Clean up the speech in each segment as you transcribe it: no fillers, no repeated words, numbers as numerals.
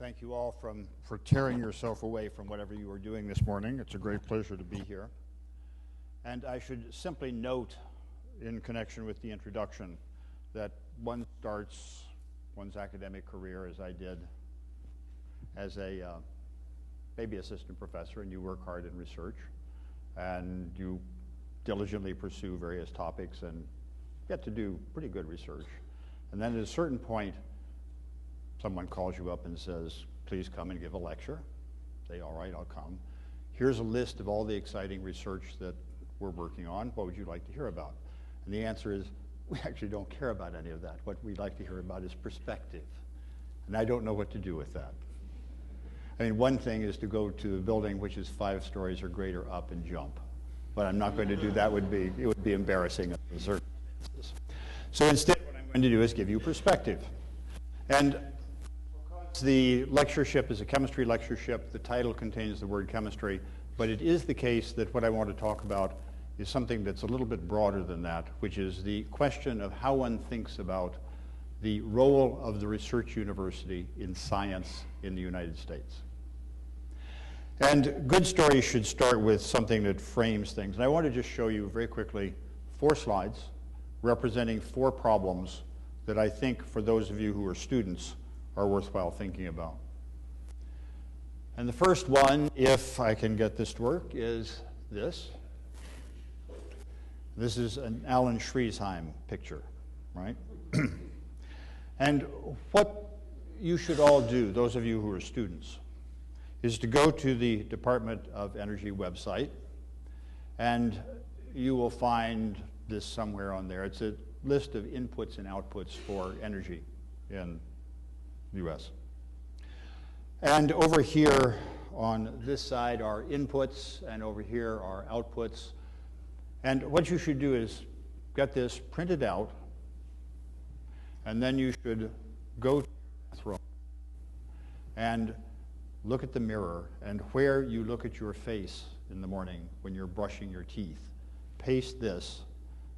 thank you all for tearing yourself away from whatever you were doing this morning. It's a great pleasure to be here. And I should simply note, in connection with the introduction, that one starts one's academic career, as I did, as a maybe assistant professor, and you work hard in research, and you diligently pursue various topics and get to do pretty good research. And then at a certain point, someone calls you up and says, please come and give a lecture. Say, all right, I'll come. Here's a list of all the exciting research that we're working on. What would you like to hear about? And the answer is, we actually don't care about any of that. What we'd like to hear about is perspective. And I don't know what to do with that. I mean, one thing is to go to a building which is 5 stories or greater up and jump. But I'm not going to do that. It would be embarrassing under the circumstances. So instead, what I'm going to do is give you perspective. And the lectureship is a chemistry lectureship. The title contains the word chemistry, but it is the case that what I want to talk about is something that's a little bit broader than that, which is the question of how one thinks about the role of the research university in science in the United States. And good stories should start with something that frames things. And I want to just show you very quickly 4 slides representing 4 problems that I think, for those of you who are students, are worthwhile thinking about. And the first one, if I can get this to work, is this. This is an Alan Schriesheim picture, right? And what you should all do, those of you who are students, is to go to the Department of Energy website, and you will find this somewhere on there. It's a list of inputs and outputs for energy in the US. And over here on this side are inputs, and over here are outputs. And what you should do is get this printed out, and then you should go to the bathroom and look at the mirror, and where you look at your face in the morning when you're brushing your teeth, paste this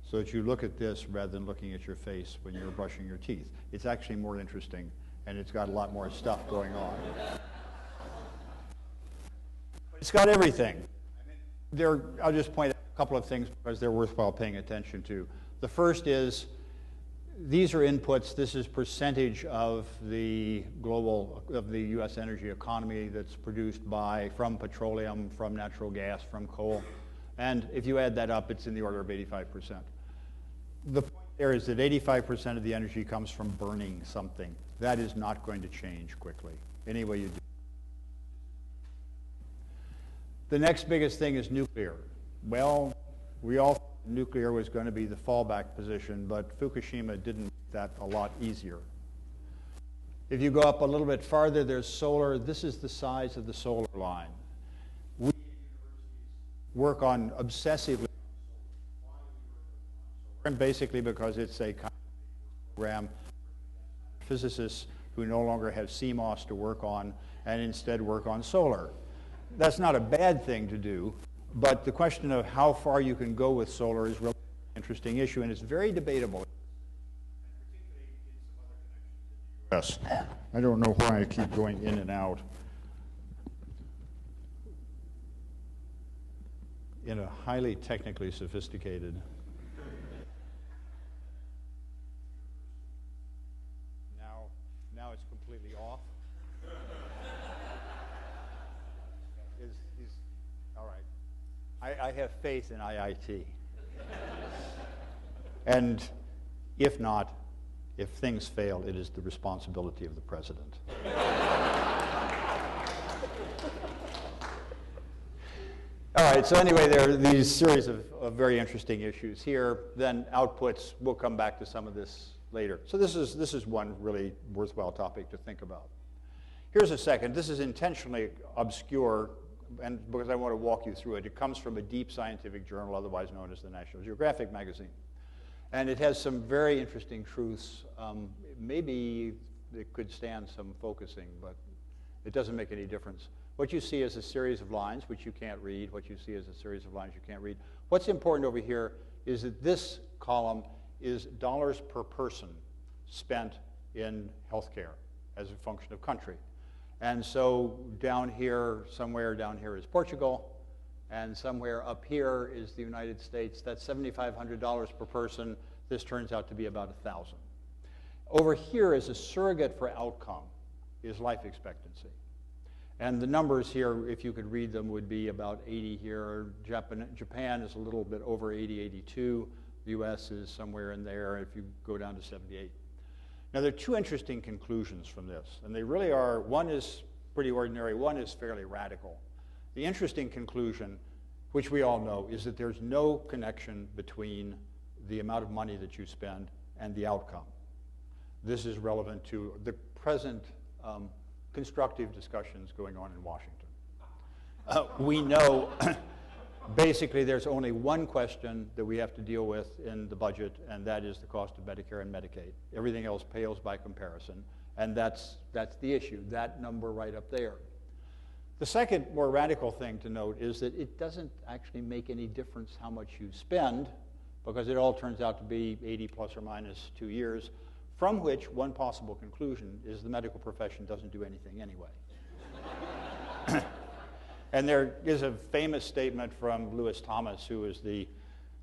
so that you look at this rather than looking at your face when you're brushing your teeth. It's actually more interesting, and it's got a lot more stuff going on. It's got everything. I'll just point out a couple of things because they're worthwhile paying attention to. The first is, these are inputs. This is percentage of the US energy economy that's produced from petroleum, from natural gas, from coal. And if you add that up, it's in the order of 85%. The point there is that 85% of the energy comes from burning something. That is not going to change quickly, any way you do. The next biggest thing is nuclear. Well, we all thought nuclear was going to be the fallback position, but Fukushima didn't make that a lot easier. If you go up a little bit farther, there's solar. This is the size of the solar line. We work on obsessively, and basically because it's a kind of program, physicists who no longer have CMOS to work on and instead work on solar. That's not a bad thing to do, but the question of how far you can go with solar is really an interesting issue, and it's very debatable. Yes, I don't know why I keep going in and out in a highly technically sophisticated. Now it's completely off. All right. I have faith in IIT. And if not, if things fail, it is the responsibility of the president. All right, so anyway, there are these series of very interesting issues here. Then outputs, we'll come back to some of this later. So this is one really worthwhile topic to think about. Here's a second. This is intentionally obscure, and because I want to walk you through it. It comes from a deep scientific journal, otherwise known as the National Geographic magazine. And it has some very interesting truths. Maybe it could stand some focusing, but it doesn't make any difference. What you see is a series of lines, which you can't read. What you see is a series of lines you can't read. What's important over here is that this column is dollars per person spent in healthcare as a function of country. And so down here, somewhere down here is Portugal, and somewhere up here is the United States. That's $7,500 per person. This turns out to be about 1,000. Over here is a surrogate for outcome, is life expectancy. And the numbers here, if you could read them, would be about 80 here. Japan is a little bit over 80, 82. The US is somewhere in there if you go down to 78. Now, there are two interesting conclusions from this, and they really are. One is pretty ordinary, one is fairly radical. The interesting conclusion, which we all know, is that there's no connection between the amount of money that you spend and the outcome. This is relevant to the present constructive discussions going on in Washington. We know basically there's only one question that we have to deal with in the budget, and that is the cost of Medicare and Medicaid. Everything else pales by comparison, and that's the issue, that number right up there. The second more radical thing to note is that it doesn't actually make any difference how much you spend, because it all turns out to be 80 plus or minus 2 years, from which one possible conclusion is the medical profession doesn't do anything anyway. And there is a famous statement from Lewis Thomas, who is the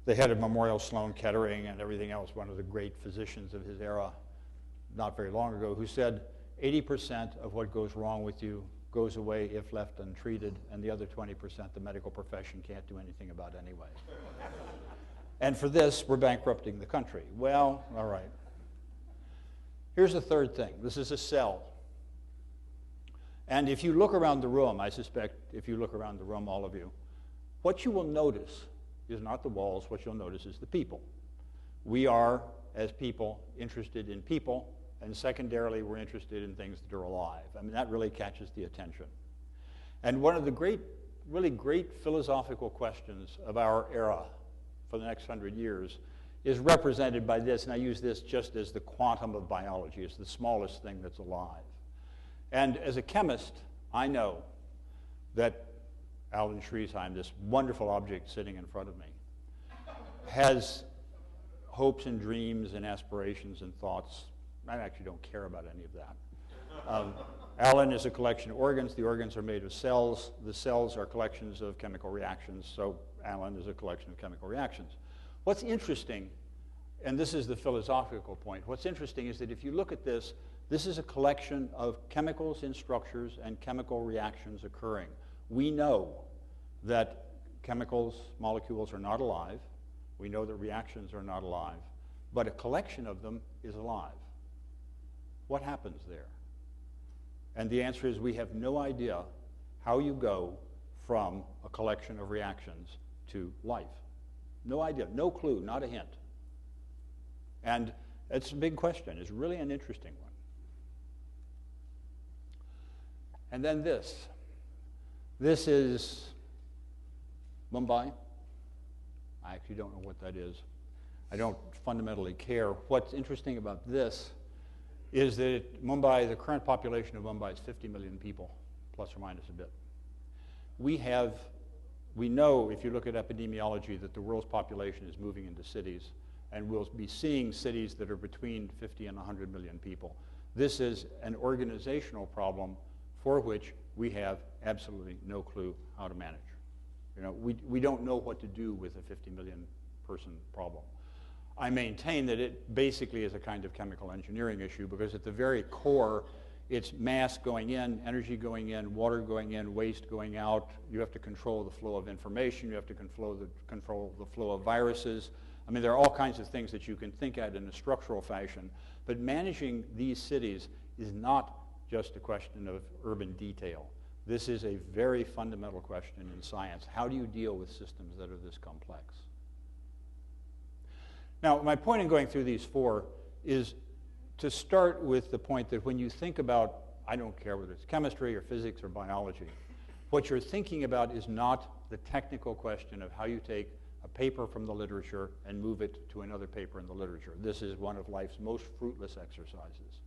head of Memorial Sloan Kettering and everything else, one of the great physicians of his era, not very long ago, who said 80% of what goes wrong with you goes away if left untreated, and the other 20% the medical profession can't do anything about anyway. And for this, we're bankrupting the country. Well, all right. Here's the third thing. This is a cell. And if you look around the room, I suspect if you look around the room, all of you, what you will notice is not the walls. What you'll notice is the people. We are, as people, interested in people, and secondarily, we're interested in things that are alive. I mean, that really catches the attention. And one of the really great philosophical questions of our era for the next 100 years is represented by this, and I use this just as the quantum of biology. It's the smallest thing that's alive. And as a chemist, I know that Alan Schriesheim, this wonderful object sitting in front of me, has hopes and dreams and aspirations and thoughts. I actually don't care about any of that. Alan is a collection of organs. The organs are made of cells. The cells are collections of chemical reactions, so Alan is a collection of chemical reactions. What's interesting, and this is the philosophical point, what's interesting is that if you look at this, this is a collection of chemicals in structures and chemical reactions occurring. We know that chemicals, molecules are not alive. We know that reactions are not alive. But a collection of them is alive. What happens there? And the answer is we have no idea how you go from a collection of reactions to life. No idea, no clue, not a hint. And it's a big question. It's really an interesting one. And then this. This is Mumbai. I actually don't know what that is. I don't fundamentally care. What's interesting about this is that Mumbai, the current population of Mumbai is 50 million people, plus or minus a bit. We know, if you look at epidemiology, that the world's population is moving into cities, and we'll be seeing cities that are between 50 and 100 million people. This is an organizational problem for which we have absolutely no clue how to manage. You know, we don't know what to do with a 50 million person problem. I maintain that it basically is a kind of chemical engineering issue, because at the very core, it's mass going in, energy going in, water going in, waste going out. You have to control the flow of information. You have to control the flow of viruses. I mean, there are all kinds of things that you can think at in a structural fashion. But managing these cities is not just a question of urban detail. This is a very fundamental question in science. How do you deal with systems that are this complex? Now, my point in going through these four is to start with the point that when you think about, I don't care whether it's chemistry or physics or biology, what you're thinking about is not the technical question of how you take a paper from the literature and move it to another paper in the literature. This is one of life's most fruitless exercises.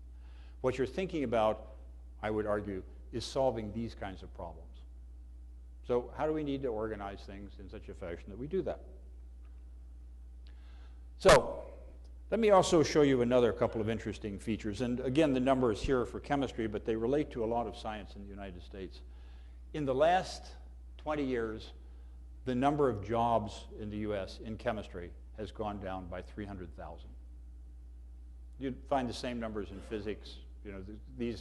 What you're thinking about, I would argue, is solving these kinds of problems. So how do we need to organize things in such a fashion that we do that? So Let me also show you another couple of interesting features. And again, the numbers here are for chemistry, but they relate to a lot of science in the United States. In the last 20 years, the number of jobs in the US in chemistry has gone down by 300,000. You'd find the same numbers in physics. You know,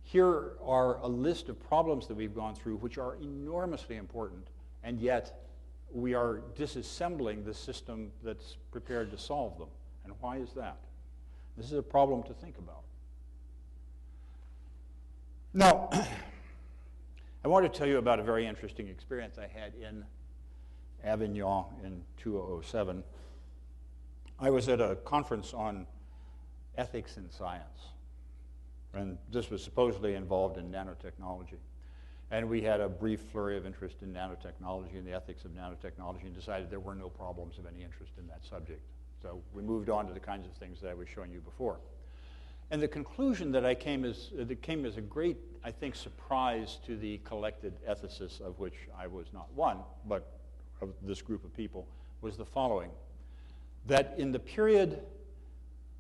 here are a list of problems that we've gone through which are enormously important, and yet we are disassembling the system that's prepared to solve them. And why is that? This is a problem to think about. Now, I want to tell you about a very interesting experience I had in Avignon in 2007. I was at a conference on ethics in science, and this was supposedly involved in nanotechnology. And we had a brief flurry of interest in nanotechnology and the ethics of nanotechnology and decided there were no problems of any interest in that subject. So we moved on to the kinds of things that I was showing you before. And the conclusion that came as a great, I think, surprise to the collected ethicists, of which I was not one, but of this group of people, was the following: that in the period,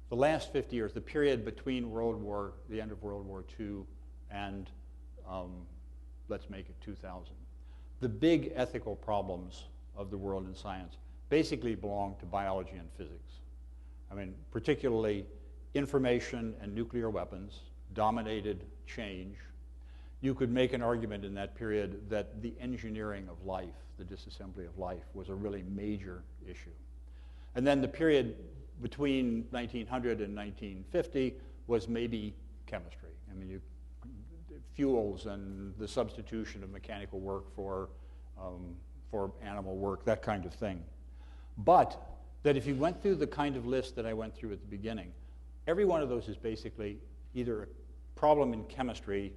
the last 50 years, the period between the end of World War II and let's make it 2000, the big ethical problems of the world in science basically belong to biology and physics. I mean, particularly information and nuclear weapons dominated change. You could make an argument in that period that the engineering of life, the disassembly of life, was a really major issue. And then the period between 1900 and 1950 was maybe chemistry. I mean, fuels and the substitution of mechanical work for animal work, that kind of thing. But that if you went through the kind of list that I went through at the beginning, every one of those is basically either a problem in chemistry,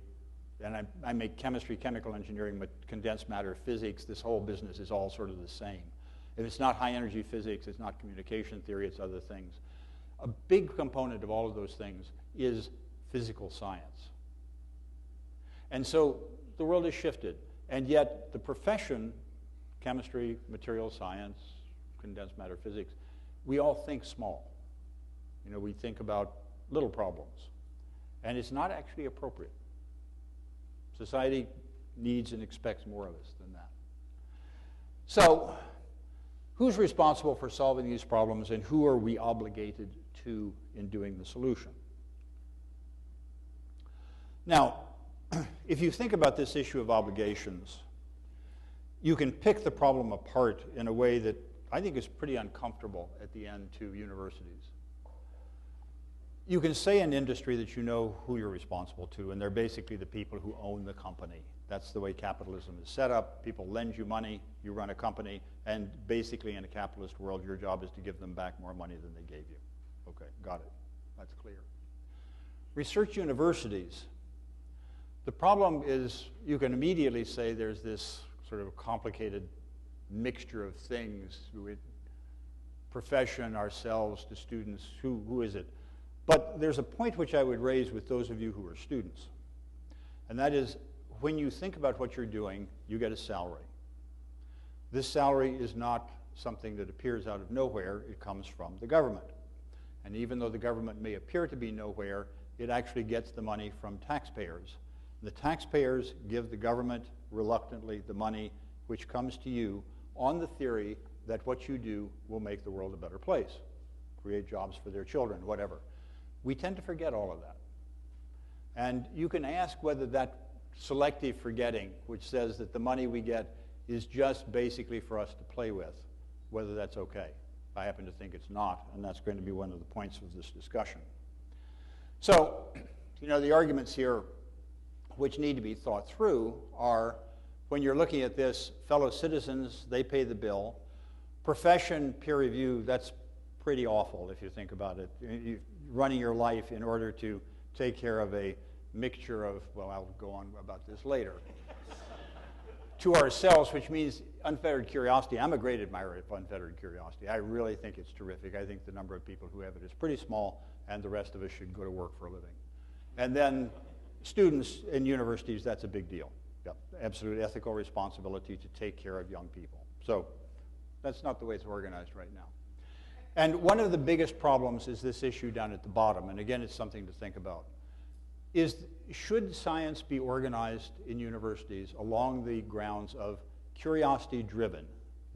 and I make chemistry, chemical engineering, but condensed matter physics, this whole business is all sort of the same. If it's not high energy physics, it's not communication theory, it's other things. A big component of all of those things is physical science. And so the world has shifted, and yet the profession, chemistry, material science, condensed matter physics, we all think small. You know, we think about little problems, and it's not actually appropriate. Society needs and expects more of us than that. So, who's responsible for solving these problems, and who are we obligated to in doing the solution? Now, if you think about this issue of obligations, you can pick the problem apart in a way that I think is pretty uncomfortable at the end to universities. You can say in industry that you know who you're responsible to, and they're basically the people who own the company. That's the way capitalism is set up. People lend you money, you run a company, and basically in a capitalist world, your job is to give them back more money than they gave you. Okay, got it. That's clear. Research universities. The problem is you can immediately say there's this sort of complicated mixture of things, profession, ourselves, to students, who is it? But there's a point which I would raise with those of you who are students, and that is when you think about what you're doing, you get a salary. This salary is not something that appears out of nowhere, it comes from the government. And even though the government may appear to be nowhere, it actually gets the money from taxpayers. The taxpayers give the government, reluctantly, the money which comes to you on the theory that what you do will make the world a better place, create jobs for their children, whatever. We tend to forget all of that. And you can ask whether that selective forgetting, which says that the money we get is just basically for us to play with, whether that's okay. I happen to think it's not, and that's going to be one of the points of this discussion. So, you know, the arguments here which need to be thought through are, when you're looking at this, fellow citizens, they pay the bill. Profession, peer review, that's pretty awful if you think about it. You're running your life in order to take care of a mixture of, well, I'll go on about this later, to ourselves, which means unfettered curiosity. I'm a great admirer of unfettered curiosity. I really think it's terrific. I think the number of people who have it is pretty small, and the rest of us should go to work for a living. And then students in universities, that's a big deal. Yep. Absolute ethical responsibility to take care of young people. So that's not the way it's organized right now. And one of the biggest problems is this issue down at the bottom, and again, it's something to think about, is should science be organized in universities along the grounds of curiosity-driven?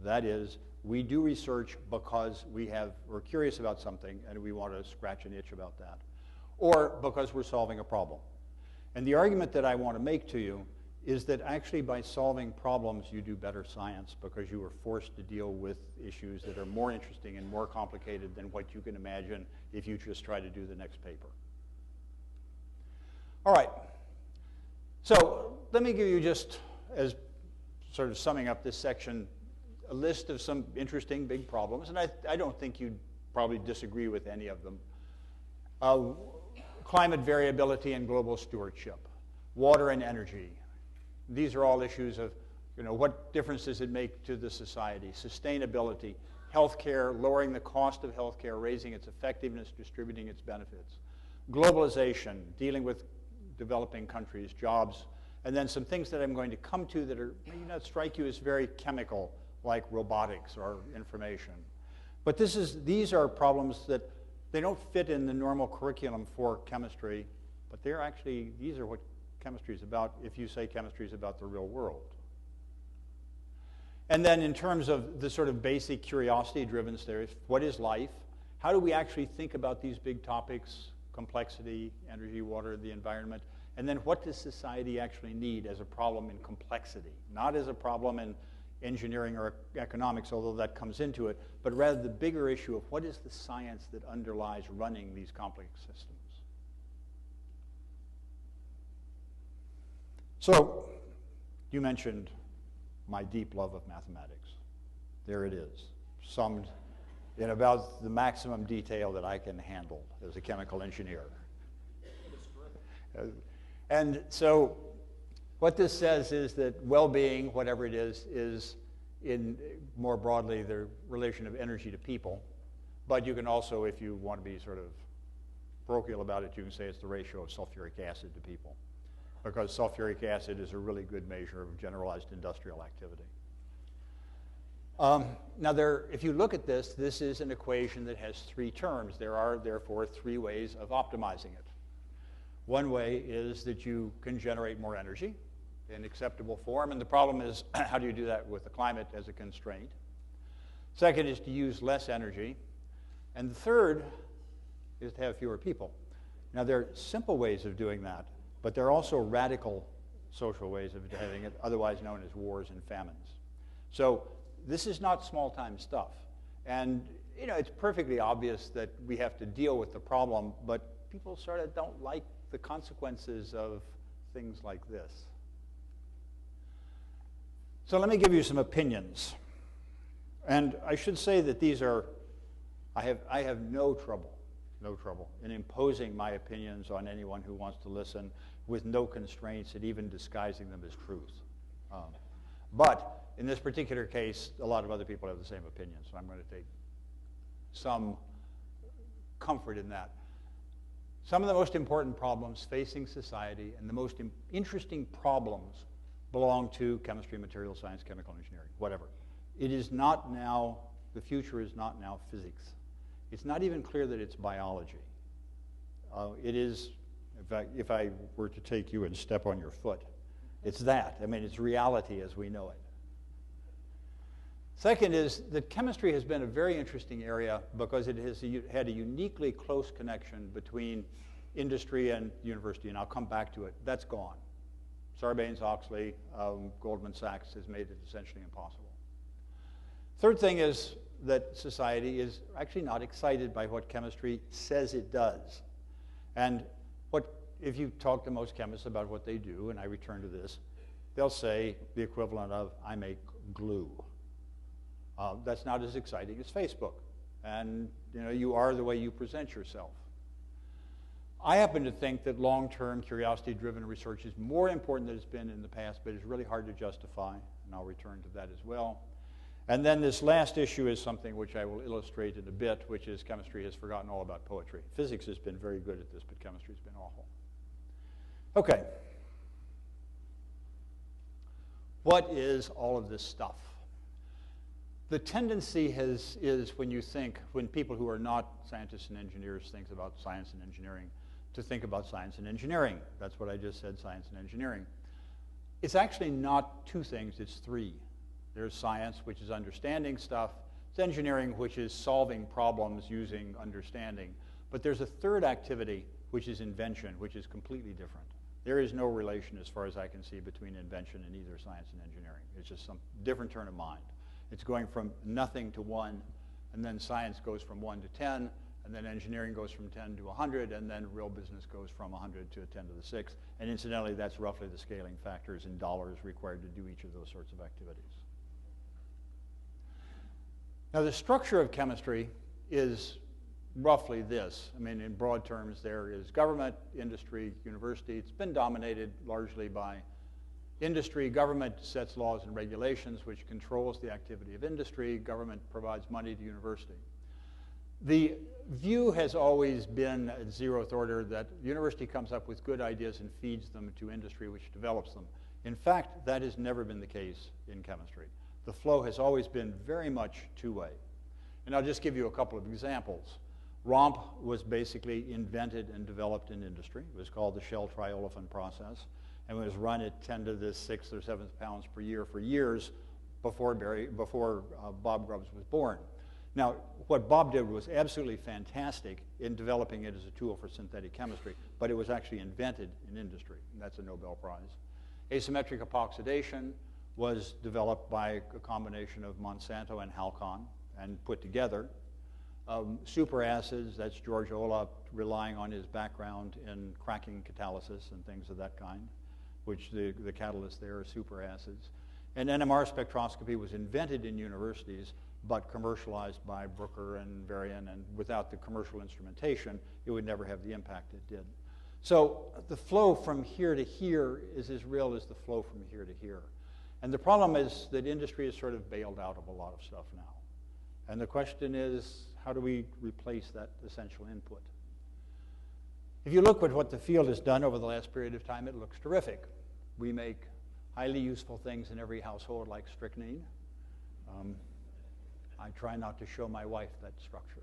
That is, we do research because we're curious about something and we want to scratch an itch about that, or because we're solving a problem. And the argument that I want to make to you is that actually by solving problems you do better science because you are forced to deal with issues that are more interesting and more complicated than what you can imagine if you just try to do the next paper. All right, so let me give you just, as sort of summing up this section, a list of some interesting big problems, and I don't think you'd probably disagree with any of them. Climate variability and global stewardship, water and energy. These are all issues of, what difference does it make to the society? Sustainability, healthcare, lowering the cost of healthcare, raising its effectiveness, distributing its benefits. Globalization, dealing with developing countries, jobs, and then some things that I'm going to come to that are maybe not strike you as very chemical, like robotics or information. But these are problems that they don't fit in the normal curriculum for chemistry, but these are what chemistry is about if you say chemistry is about the real world. And then in terms of the sort of basic curiosity-driven theories, what is life? How do we actually think about these big topics, complexity, energy, water, the environment? And then what does society actually need as a problem in complexity? Not as a problem in engineering or economics, although that comes into it, but rather the bigger issue of what is the science that underlies running these complex systems. So, you mentioned my deep love of mathematics. There it is, summed in about the maximum detail that I can handle as a chemical engineer. And so, what this says is that well-being, whatever it is in more broadly the relation of energy to people. But you can also, if you want to be sort of parochial about it, you can say it's the ratio of sulfuric acid to people, because sulfuric acid is a really good measure of generalized industrial activity. Now, if you look at this is an equation that has three terms. There are, therefore, three ways of optimizing it. One way is that you can generate more energy in acceptable form, and the problem is how do you do that with the climate as a constraint? Second is to use less energy, and the third is to have fewer people. Now, there are simple ways of doing that, but there are also radical social ways of having it, otherwise known as wars and famines. So this is not small-time stuff, and it's perfectly obvious that we have to deal with the problem, but people sort of don't like the consequences of things like this. So let me give you some opinions. And I should say that these are, I have no trouble in imposing my opinions on anyone who wants to listen with no constraints and even disguising them as truth. But in this particular case, a lot of other people have the same opinion, so I'm going to take some comfort in that. Some of the most important problems facing society and the most interesting problems belong to chemistry, material science, chemical engineering, whatever. It is not now, the future is not now physics. It's not even clear that it's biology. It is, in fact, if I were to take you and step on your foot, it's that. I mean, it's reality as we know it. Second is that chemistry has been a very interesting area because it has had a uniquely close connection between industry and university, and I'll come back to it. That's gone. Sarbanes-Oxley, Goldman Sachs has made it essentially impossible. Third thing is that society is actually not excited by what chemistry says it does. And if you talk to most chemists about what they do, and I return to this, they'll say the equivalent of, I make glue. That's not as exciting as Facebook. And you are the way you present yourself. I happen to think that long-term curiosity-driven research is more important than it's been in the past, but it's really hard to justify, and I'll return to that as well. And then this last issue is something which I will illustrate in a bit, which is chemistry has forgotten all about poetry. Physics has been very good at this, but chemistry's been awful. Okay. What is all of this stuff? The tendency is when people who are not scientists and engineers think about science and engineering, to think about science and engineering. That's what I just said, science and engineering. It's actually not two things, it's three. There's science, which is understanding stuff. It's engineering, which is solving problems using understanding. But there's a third activity, which is invention, which is completely different. There is no relation, as far as I can see, between invention and either science and engineering. It's just some different turn of mind. It's going from nothing to 1, and then science goes from 1 to 10, and then engineering goes from 10 to 100, and then real business goes from 100 to 10 to the 6th. And incidentally, that's roughly the scaling factors in dollars required to do each of those sorts of activities. Now, the structure of chemistry is roughly this. I mean, in broad terms, there is government, industry, university. It's been dominated largely by industry. Government sets laws and regulations, which controls the activity of industry. Government provides money to university. The view has always been at zeroth order that the university comes up with good ideas and feeds them to industry, which develops them. In fact, that has never been the case in chemistry. The flow has always been very much two-way. And I'll just give you a couple of examples. ROMP was basically invented and developed in industry. It was called the shell triolefin process, and it was run at 10 to the 6th or 7th pounds per year for years before Bob Grubbs was born. Now, what Bob did was absolutely fantastic in developing it as a tool for synthetic chemistry, but it was actually invented in industry, and that's a Nobel Prize. Asymmetric epoxidation was developed by a combination of Monsanto and Halcon and put together. Superacids, that's George Ola relying on his background in cracking catalysis and things of that kind, which the catalyst there are superacids. And NMR spectroscopy was invented in universities, but commercialized by Brooker and Varian, and without the commercial instrumentation, it would never have the impact it did. So the flow from here to here is as real as the flow from here to here. And the problem is that industry is sort of bailed out of a lot of stuff now. And the question is, how do we replace that essential input? If you look at what the field has done over the last period of time, it looks terrific. We make highly useful things in every household, like strychnine. I try not to show my wife that structure.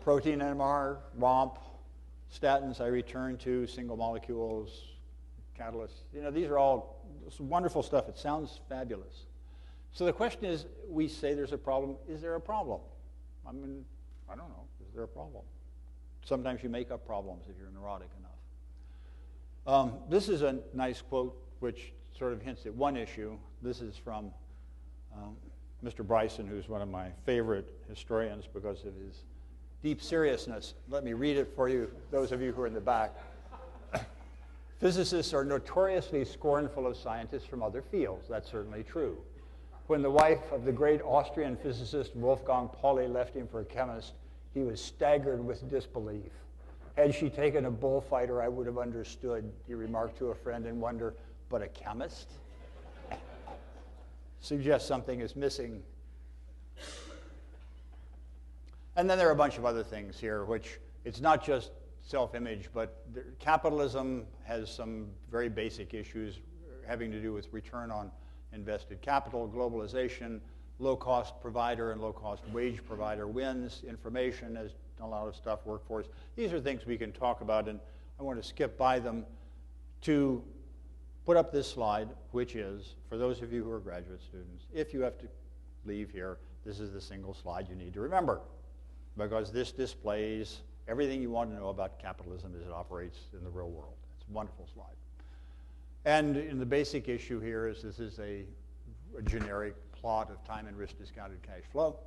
Protein NMR, ROMP, statins I return to, single molecules, catalysts. You know, these are all wonderful stuff. It sounds fabulous. So the question is, we say there's a problem. Is there a problem? I mean, I don't know. Is there a problem? Sometimes you make up problems if you're neurotic enough. This is a nice quote which sort of hints at one issue. This is from Mr. Bryson, who's one of my favorite historians because of his deep seriousness. Let me read it for you, those of you who are in the back. Physicists are notoriously scornful of scientists from other fields. That's certainly true. When the wife of the great Austrian physicist Wolfgang Pauli left him for a chemist, he was staggered with disbelief. Had she taken a bullfighter, I would have understood, he remarked to a friend in wonder, but a chemist? Suggests something is missing. And then there are a bunch of other things here, which it's not just self-image, but capitalism has some very basic issues having to do with return on invested capital, globalization, low-cost provider and low-cost wage provider wins, information, as a lot of stuff, workforce. These are things we can talk about, and I want to skip by them to put up this slide, which is, for those of you who are graduate students, if you have to leave here, this is the single slide you need to remember, because this displays everything you want to know about capitalism as it operates in the real world. It's a wonderful slide. And in the basic issue here is this is a generic plot of time and risk discounted cash flow,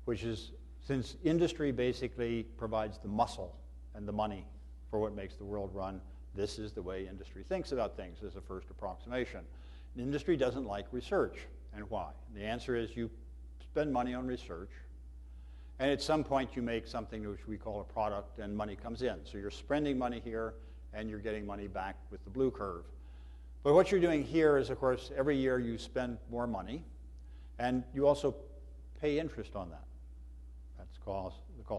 which is, since industry basically provides the muscle and the money for what makes the world run, this is the way industry thinks about things as a first approximation. And industry doesn't like research. And why? The answer is you spend money on research, and at some point you make something which we call a product, and money comes in. So you're spending money here, and you're getting money back with the blue curve. But what you're doing here is, of course, every year you spend more money, and you also pay interest on that. That's called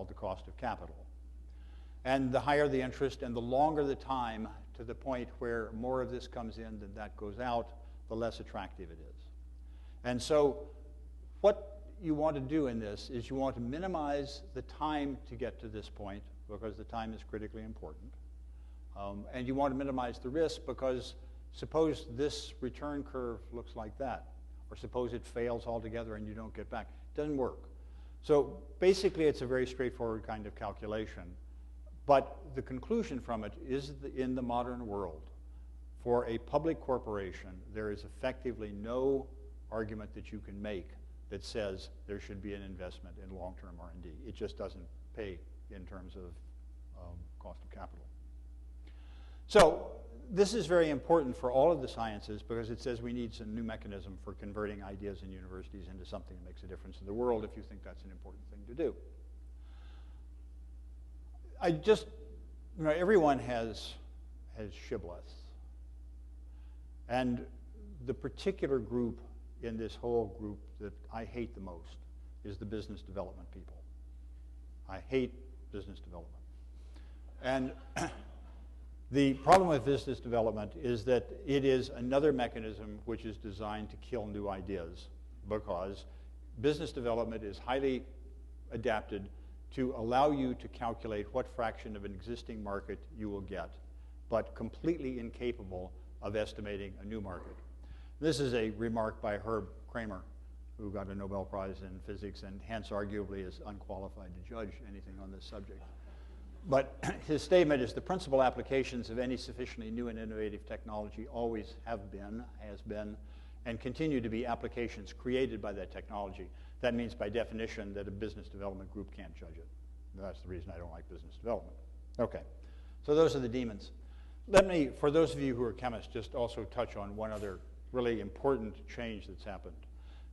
the cost of capital. And the higher the interest and the longer the time to the point where more of this comes in than that goes out, the less attractive it is. And so what you want to do in this is you want to minimize the time to get to this point, because the time is critically important. And you want to minimize the risk, because suppose this return curve looks like that, or suppose it fails altogether and you don't get back. It doesn't work. So basically, it's a very straightforward kind of calculation. But the conclusion from it is that in the modern world, for a public corporation, there is effectively no argument that you can make that says there should be an investment in long-term R&D. It just doesn't pay in terms of cost of capital. So this is very important for all of the sciences, because it says we need some new mechanism for converting ideas in universities into something that makes a difference in the world, if you think that's an important thing to do. Everyone has shibboleths. And the particular group in this whole group that I hate the most is the business development people. I hate business development. And the problem with business development is that it is another mechanism which is designed to kill new ideas, because business development is highly adapted to allow you to calculate what fraction of an existing market you will get, but completely incapable of estimating a new market. This is a remark by Herb Kramer, who got a Nobel Prize in physics and hence arguably is unqualified to judge anything on this subject. But his statement is, the principal applications of any sufficiently new and innovative technology always have been, has been, and continue to be applications created by that technology. That means by definition that a business development group can't judge it. That's the reason I don't like business development. Okay, so those are the demons. Let me, for those of you who are chemists, just also touch on one other really important change that's happened.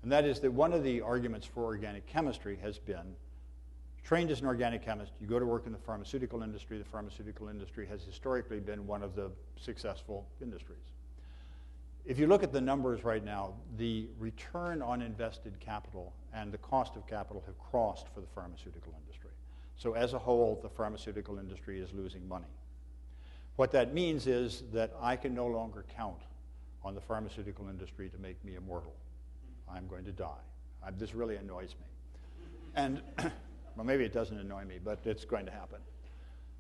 And that is that one of the arguments for organic chemistry has been, trained as an organic chemist, you go to work in the pharmaceutical industry. The pharmaceutical industry has historically been one of the successful industries. If you look at the numbers right now, the return on invested capital and the cost of capital have crossed for the pharmaceutical industry. So as a whole, the pharmaceutical industry is losing money. What that means is that I can no longer count on the pharmaceutical industry to make me immortal. I'm going to die. This really annoys me. And well, maybe it doesn't annoy me, but it's going to happen.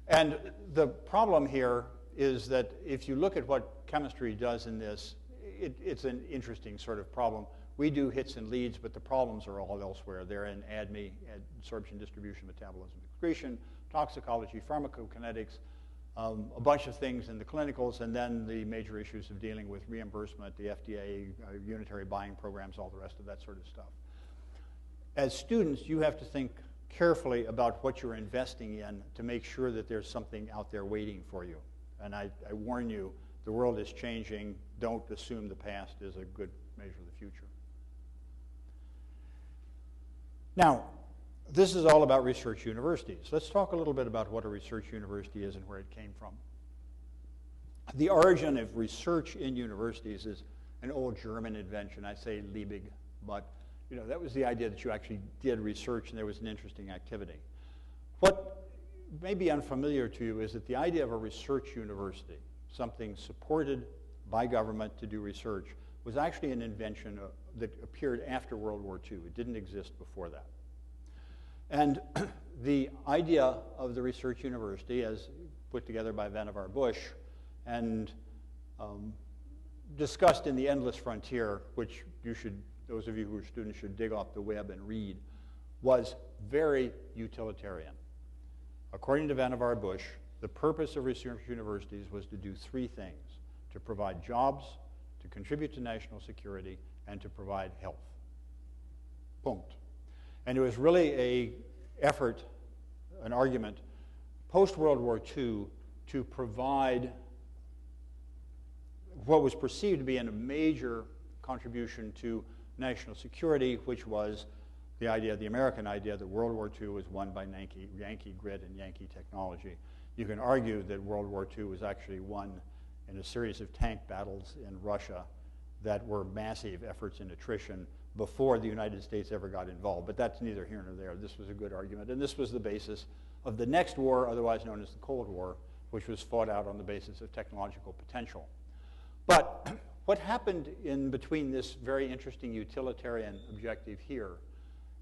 And the problem here is that if you look at what chemistry does in this, it's an interesting sort of problem. We do hits and leads, but the problems are all elsewhere. They're in ADME, absorption, distribution, metabolism, excretion, toxicology, pharmacokinetics, a bunch of things in the clinicals, and then the major issues of dealing with reimbursement, the FDA, unitary buying programs, all the rest of that sort of stuff. As students, you have to think carefully about what you're investing in to make sure that there's something out there waiting for you. And I warn you, the world is changing. Don't assume the past is a good measure of the future. Now, this is all about research universities. Let's talk a little bit about what a research university is and where it came from. The origin of research in universities is an old German invention. I say Liebig, but that was the idea that you actually did research and there was an interesting activity. What may be unfamiliar to you is that the idea of a research university, something supported by government to do research, was actually an invention that appeared after World War II. It didn't exist before that. And the idea of the research university, as put together by Vannevar Bush and discussed in The Endless Frontier, which those of you who are students should dig off the web and read, was very utilitarian. According to Vannevar Bush, the purpose of research universities was to do three things: to provide jobs, to contribute to national security, and to provide health. Punct. And it was really an argument, post-World War II, to provide what was perceived to be a major contribution to national security, which was the American idea that World War II was won by Yankee grit and Yankee technology. You can argue that World War II was actually won in a series of tank battles in Russia that were massive efforts in attrition before the United States ever got involved. But that's neither here nor there. This was a good argument. And this was the basis of the next war, otherwise known as the Cold War, which was fought out on the basis of technological potential. But what happened in between this very interesting utilitarian objective here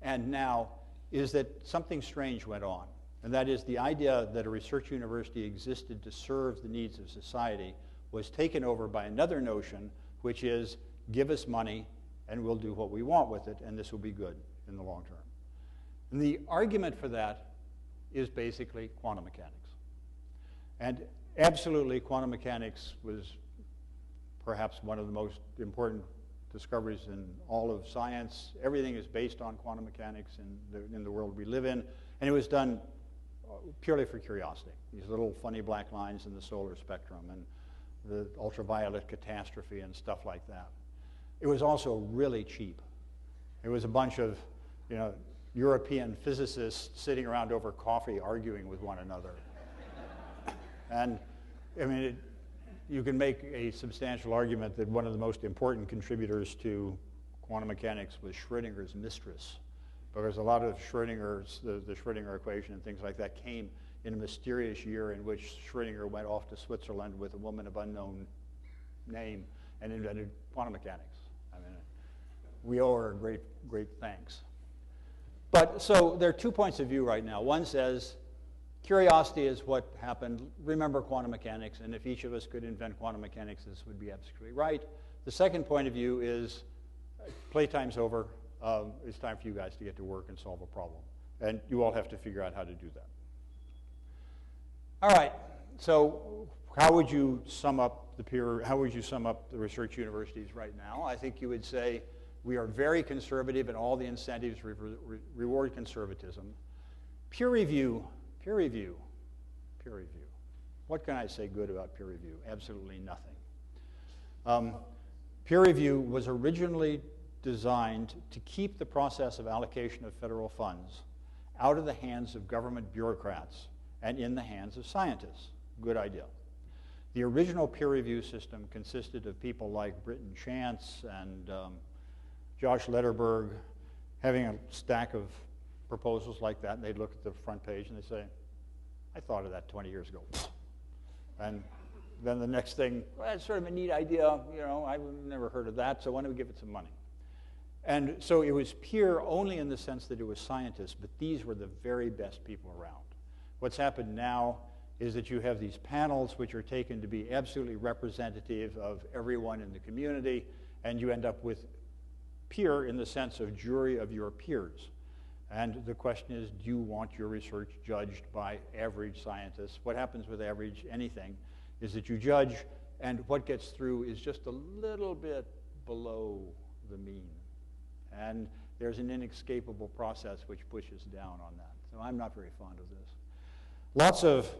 and now is that something strange went on. And that is the idea that a research university existed to serve the needs of society was taken over by another notion, which is give us money and we'll do what we want with it, and this will be good in the long term. And the argument for that is basically quantum mechanics. And absolutely, quantum mechanics was perhaps one of the most important discoveries in all of science. Everything is based on quantum mechanics in the world we live in, and it was done purely for curiosity. These little funny black lines in the solar spectrum and the ultraviolet catastrophe and stuff like that. It was also really cheap. It was a bunch of, European physicists sitting around over coffee arguing with one another. And, you can make a substantial argument that one of the most important contributors to quantum mechanics was Schrödinger's mistress, because a lot of Schrödinger's, the Schrödinger equation and things like that came in a mysterious year in which Schrödinger went off to Switzerland with a woman of unknown name and invented quantum mechanics. We owe her great, great thanks. But so there are 2 points of view right now. One says, curiosity is what happened. Remember quantum mechanics, and if each of us could invent quantum mechanics, this would be absolutely right. The second point of view is, playtime's over. It's time for you guys to get to work and solve a problem. And you all have to figure out how to do that. All right, so how would you sum up the research universities right now? I think you would say we are very conservative and all the incentives reward conservatism. Peer review. What can I say good about peer review? Absolutely nothing. Peer review was originally designed to keep the process of allocation of federal funds out of the hands of government bureaucrats and in the hands of scientists. Good idea. The original peer review system consisted of people like Britton Chance and Josh Lederberg having a stack of proposals like that, and they'd look at the front page and they'd say, I thought of that 20 years ago. And then the next thing, well, that's sort of a neat idea, I've never heard of that, so why don't we give it some money? And so it was peer only in the sense that it was scientists, but these were the very best people around. What's happened now is that you have these panels which are taken to be absolutely representative of everyone in the community, and you end up with peer in the sense of jury of your peers. And the question is, do you want your research judged by average scientists? What happens with average anything is that you judge, and what gets through is just a little bit below the mean. And there's an inescapable process which pushes down on that. So I'm not very fond of this. Lots of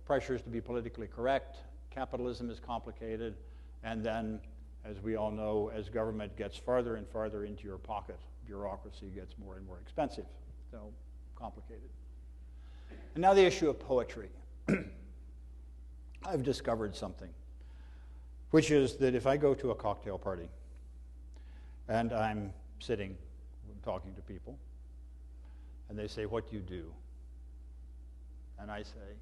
pressures to be politically correct. Capitalism is complicated. And then, as we all know, as government gets farther and farther into your pocket, bureaucracy gets more and more expensive. So complicated. And now the issue of poetry. I've discovered something, which is that if I go to a cocktail party and I'm sitting talking to people, and they say, what do you do? And I say,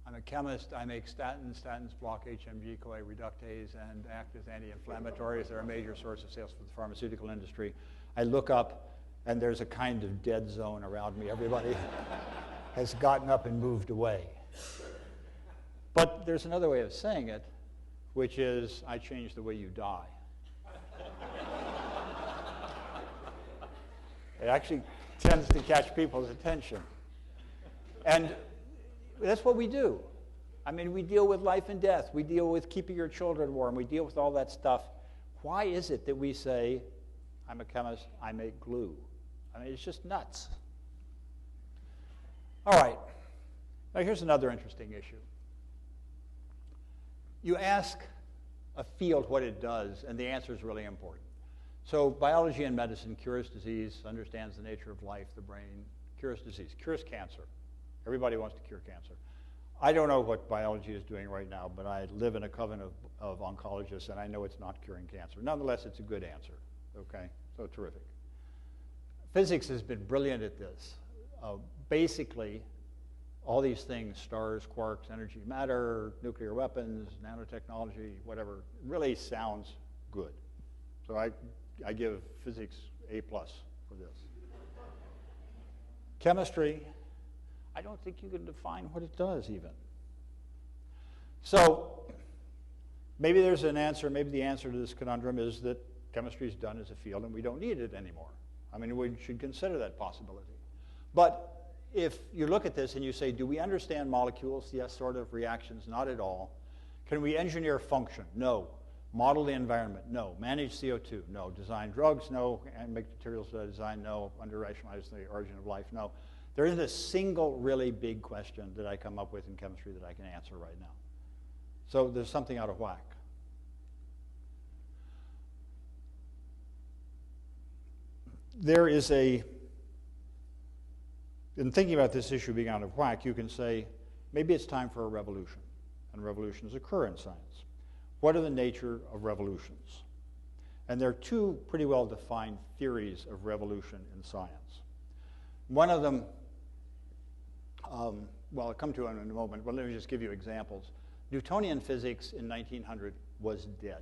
I'm a chemist. I make statins. Statins block HMG-CoA reductase and act as anti-inflammatories. They're a major source of sales for the pharmaceutical industry. I look up, and there's a kind of dead zone around me. Everybody has gotten up and moved away. But there's another way of saying it, which is, I change the way you die. It actually tends to catch people's attention. And that's what we do. I mean, we deal with life and death. We deal with keeping your children warm. We deal with all that stuff. Why is it that we say, I'm a chemist, I make glue? I mean, it's just nuts. All right. Now, here's another interesting issue. You ask a field what it does, and the answer is really important. So biology and medicine cures disease, understands the nature of life, the brain, cures disease, cures cancer. Everybody wants to cure cancer. I don't know what biology is doing right now, but I live in a coven of oncologists, and I know it's not curing cancer. Nonetheless, it's a good answer, okay? So terrific. Physics has been brilliant at this. Basically, all these things, stars, quarks, energy, matter, nuclear weapons, nanotechnology, whatever, really sounds good. So I give physics A+ for this. Chemistry, I don't think you can define what it does even. So maybe there's an answer, maybe the answer to this conundrum is that chemistry is done as a field and we don't need it anymore. I mean, we should consider that possibility. But if you look at this and you say, do we understand molecules? Yes, sort of. Reactions? Not at all. Can we engineer function? No. Model the environment? No. Manage CO2? No. Design drugs? No. And make materials that I design? No. Under-rationalize the origin of life? No. There isn't a single really big question that I come up with in chemistry that I can answer right now. So there's something out of whack. There is in thinking about this issue being out of whack, you can say, maybe it's time for a revolution. And revolutions occur in science. What are the nature of revolutions? And there are two pretty well-defined theories of revolution in science. One of them, well, I'll come to it in a moment, but let me just give you examples. Newtonian physics in 1900 was dead.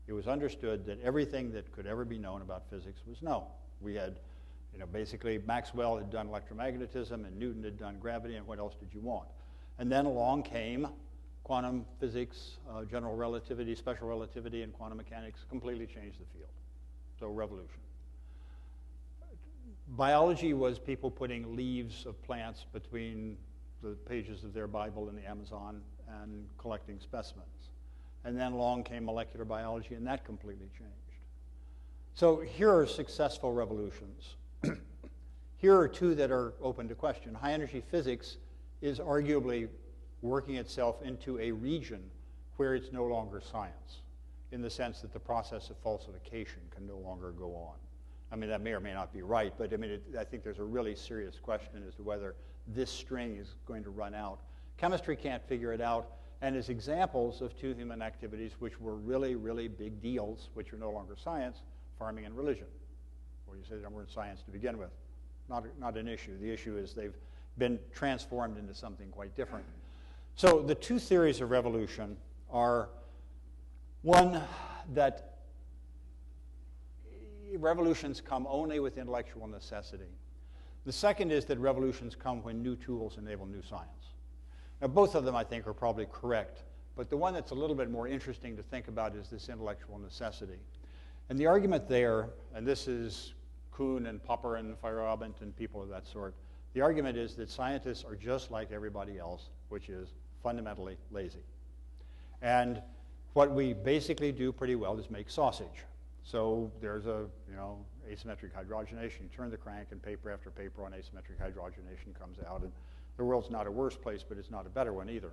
It was understood that everything that could ever be known about physics was known. We had, basically Maxwell had done electromagnetism and Newton had done gravity, and what else did you want? And then along came quantum physics, general relativity, special relativity, and quantum mechanics completely changed the field. So revolution. Biology was people putting leaves of plants between the pages of their Bible in the Amazon and collecting specimens. And then along came molecular biology, and that completely changed. So here are successful revolutions. Here are two that are open to question. High energy physics is arguably working itself into a region where it's no longer science, in the sense that the process of falsification can no longer go on. I mean, that may or may not be right, but I mean, I think there's a really serious question as to whether this string is going to run out. Chemistry can't figure it out, and as examples of two human activities which were really, really big deals, which are no longer science, farming and religion, where you say they weren't science to begin with. Not an issue. The issue is they've been transformed into something quite different. So the two theories of revolution are, one, that revolutions come only with intellectual necessity. The second is that revolutions come when new tools enable new science. Now, both of them, I think, are probably correct, but the one that's a little bit more interesting to think about is this intellectual necessity. And the argument there, and this is Kuhn and Popper and Feyerabend and people of that sort, the argument is that scientists are just like everybody else, which is fundamentally lazy. And what we basically do pretty well is make sausage. So there's a, asymmetric hydrogenation. You turn the crank and paper after paper on asymmetric hydrogenation comes out. And the world's not a worse place, but it's not a better one either.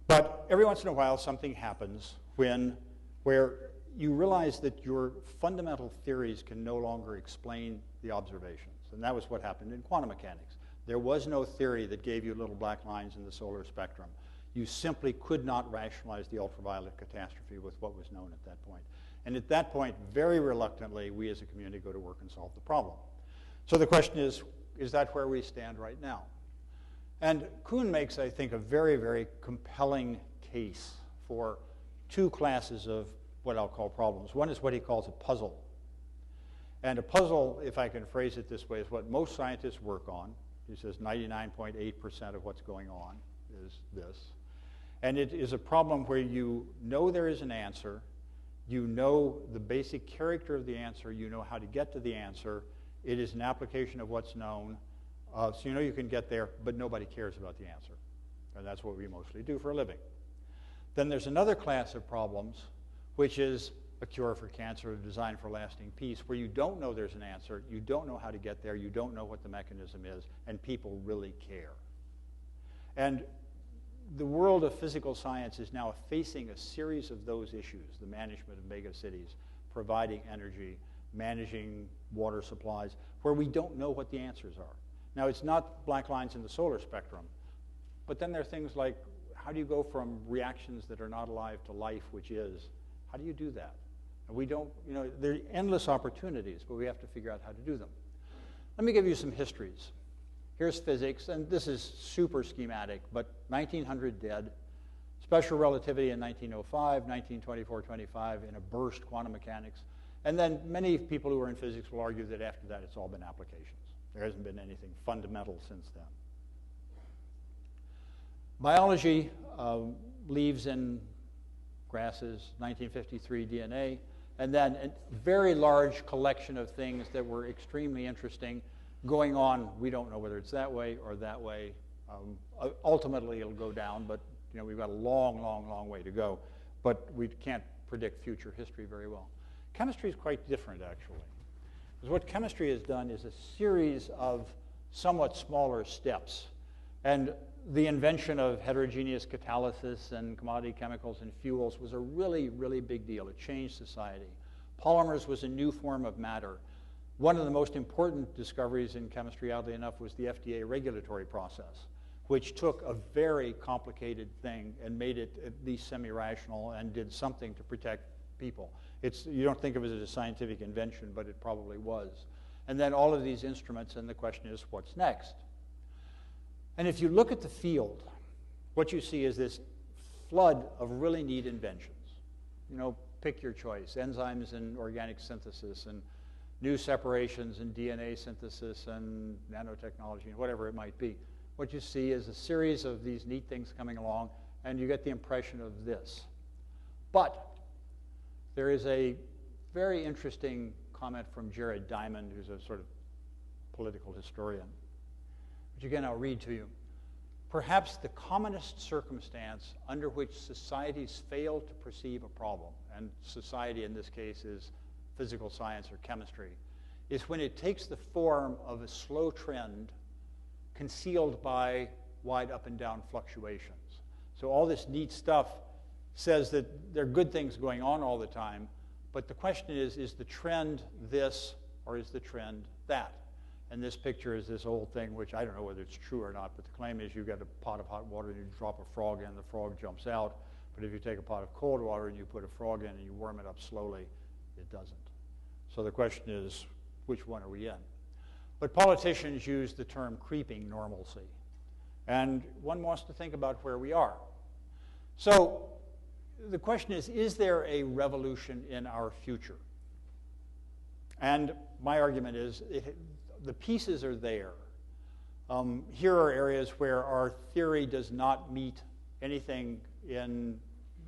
But every once in a while, something happens where you realize that your fundamental theories can no longer explain the observations. And that was what happened in quantum mechanics. There was no theory that gave you little black lines in the solar spectrum. You simply could not rationalize the ultraviolet catastrophe with what was known at that point. And at that point, very reluctantly, we as a community go to work and solve the problem. So the question is that where we stand right now? And Kuhn makes, I think, a very, very compelling case for two classes of what I'll call problems. One is what he calls a puzzle. And a puzzle, if I can phrase it this way, is what most scientists work on. He says 99.8% of what's going on is this. And it is a problem where you know there is an answer, you know the basic character of the answer, you know how to get to the answer, it is an application of what's known, so you know you can get there, but nobody cares about the answer. And that's what we mostly do for a living. Then there's another class of problems, which is a cure for cancer, a design for lasting peace, where you don't know there's an answer, you don't know how to get there, you don't know what the mechanism is, and people really care. And the world of physical science is now facing a series of those issues, the management of megacities, providing energy, managing water supplies, where we don't know what the answers are. Now, it's not black lines in the solar spectrum, but then there are things like, how do you go from reactions that are not alive to life, which is? How do you do that? And we don't, there are endless opportunities, but we have to figure out how to do them. Let me give you some histories. Here's physics, and this is super schematic, but 1900 dead. Special relativity in 1905, 1924-25 in a burst, quantum mechanics. And then many people who are in physics will argue that after that it's all been applications. There hasn't been anything fundamental since then. Biology, leaves and grasses, 1953 DNA, and then a very large collection of things that were extremely interesting going on. We don't know whether it's that way or that way. Ultimately, it'll go down, but we've got a long, long, long way to go. But we can't predict future history very well. Chemistry is quite different, actually. Because what chemistry has done is a series of somewhat smaller steps. And the invention of heterogeneous catalysis and commodity chemicals and fuels was a really, really big deal. It changed society. Polymers was a new form of matter. One of the most important discoveries in chemistry, oddly enough, was the FDA regulatory process, which took a very complicated thing and made it at least semi-rational and did something to protect people. You don't think of it as a scientific invention, but it probably was. And then all of these instruments, and the question is, what's next? And if you look at the field, what you see is this flood of really neat inventions. Pick your choice, enzymes and organic synthesis, and new separations and DNA synthesis and nanotechnology, and whatever it might be. What you see is a series of these neat things coming along, and you get the impression of this. But there is a very interesting comment from Jared Diamond, who's a sort of political historian, which again I'll read to you. Perhaps the commonest circumstance under which societies fail to perceive a problem, and society in this case is physical science or chemistry, is when it takes the form of a slow trend concealed by wide up and down fluctuations. So all this neat stuff says that there are good things going on all the time, but the question is the trend this or is the trend that? And this picture is this old thing, which I don't know whether it's true or not, but the claim is you get a pot of hot water and you drop a frog in, the frog jumps out. But if you take a pot of cold water and you put a frog in and you warm it up slowly, it doesn't. So the question is, which one are we in? But politicians use the term creeping normalcy. And one wants to think about where we are. So the question is there a revolution in our future? And my argument is the pieces are there. Here are areas where our theory does not meet anything in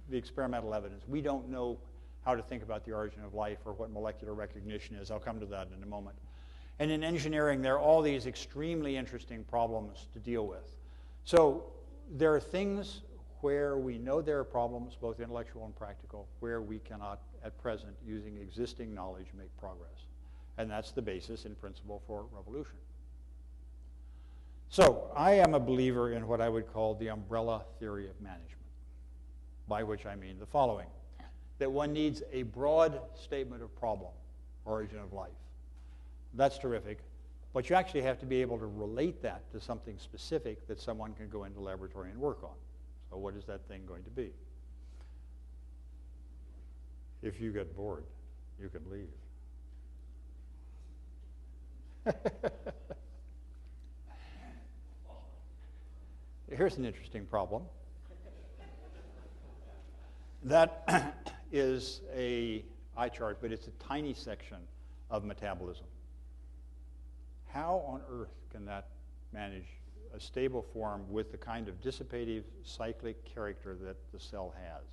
the experimental evidence. We don't know how to think about the origin of life or what molecular recognition is. I'll come to that in a moment. And in engineering, there are all these extremely interesting problems to deal with. So there are things where we know there are problems, both intellectual and practical, where we cannot, at present, using existing knowledge, make progress. And that's the basis, in principle, for revolution. So I am a believer in what I would call the umbrella theory of management, by which I mean the following: that one needs a broad statement of problem, origin of life. That's terrific, but you actually have to be able to relate that to something specific that someone can go into the laboratory and work on. So what is that thing going to be? If you get bored, you can leave. Here's an interesting problem. That is a eye chart, but it's a tiny section of metabolism. How on earth can that manage a stable form with the kind of dissipative cyclic character that the cell has?